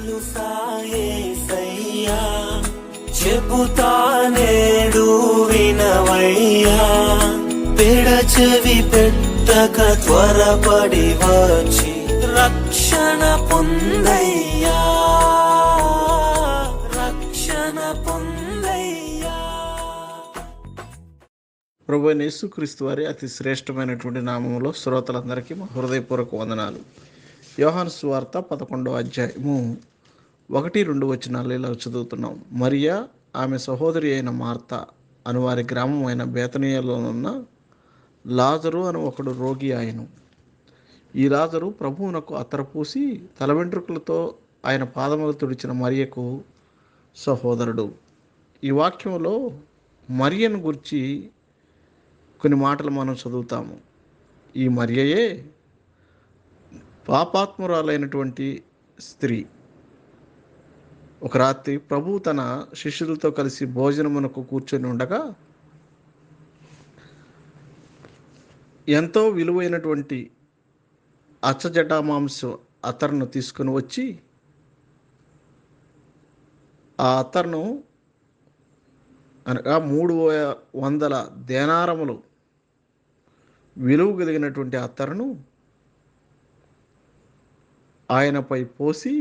తెలుసా యేసయ్యా, చెబుతా నేడు వినవయ్యా, పెడచెవి పెట్టక త్వరపడి వచ్చి రక్షణ పొందయ్యా, రక్షణ పొందయ్యా. ప్రభువైన యేసుక్రీస్తు వారి అతి శ్రేష్టమైనటువంటి నామములో శ్రోతలందరికీ మా హృదయపూర్వక వందనాలు. యోహాను సువార్త 11వ అధ్యాయము 1-2 వచనాలు ఇలా చదువుతున్నాం. మరియా ఆమె సహోదరి అయిన మార్త అనువారి గ్రామం అయిన బేతనీయలోనున్న లాజరు అని ఒకడు రోగి ఆయను. ఈ లాజరు ప్రభువునకు అత్తరు పూసి తల వెంట్రుకలతో ఆయన పాదములు తుడిచిన మరియకు సహోదరుడు. ఈ వాక్యంలో మరియను గురించి కొన్ని మాటలు మనం చదువుతాము. ఈ మరియయే పాపాత్మురాలైనటువంటి స్త్రీ. ఒక రాత్రి ప్రభువు తన శిష్యులతో కలిసి భోజనమునకు కూర్చొని ఉండగా ఎంతో విలువైనటువంటి అచ్చజటామాంసం అత్తరును తీసుకుని వచ్చి ఆ అత్తరును అనగా 300 దేనారములు విలువ కలిగినటువంటి అత్తరును ఆయనపై పోసి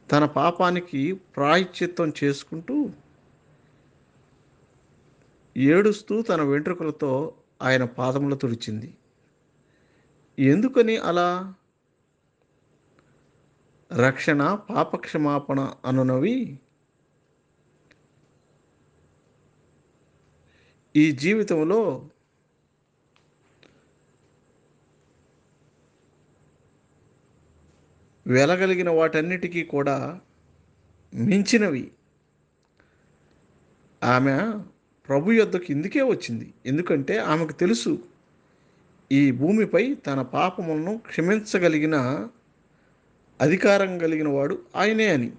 తన పాపానికి ప్రాయశ్చిత్తం చేసుకుంటూ ఏడుస్తూ తన వెంట్రుకలతో ఆయన పాదములు తుడిచింది. ఎందుకని అలా? రక్షణ, పాపక్షమాపణ అనునవి ఈ జీవితంలో వెలగలిగిన వాటన్నిటికీ కూడా మించినవి. ఆమె ప్రభు యొద్దకు ఇందుకే వచ్చింది. ఎందుకంటే ఆమెకు తెలుసు ఈ భూమిపై తన పాపములను క్షమించగలిగిన అధికారం కలిగిన వాడు ఆయనే అని.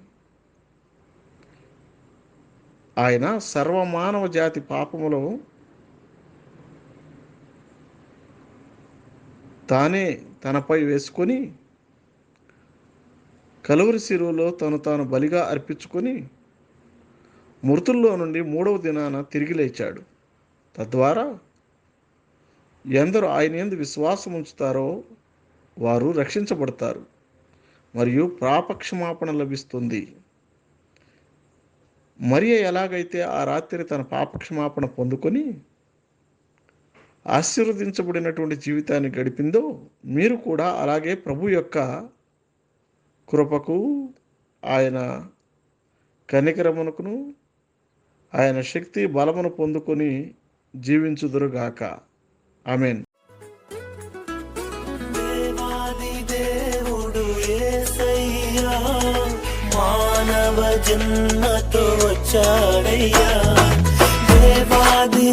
ఆయన సర్వమానవ జాతి పాపములో తానే తనపై వేసుకొని కలువరి శిలువలో తాను బలిగా అర్పించుకొని మృతుల్లో నుండి 3వ దినాన తిరిగి లేచాడు. తద్వారా ఎందరూ ఆయన యందు విశ్వాసం ఉంచుతారో వారు రక్షించబడతారు మరియు పాపక్షమాపణ లభిస్తుంది. మరియ ఎలాగైతే ఆ రాత్రి తన పాపక్షమాపణ పొందుకొని ఆశీర్వదించబడినటువంటి జీవితాన్ని గడిపిందో మీరు కూడా అలాగే ప్రభు యొక్క కృపకు, ఆయన కనికరమునకును, ఆయన శక్తి బలమును పొందుకొని జీవించుదురుగాక. ఆమేన్. దేవాది దేవుడు యేసయ్యా, మానవ జన్మతో వచ్చాడయ్యా. దేవాది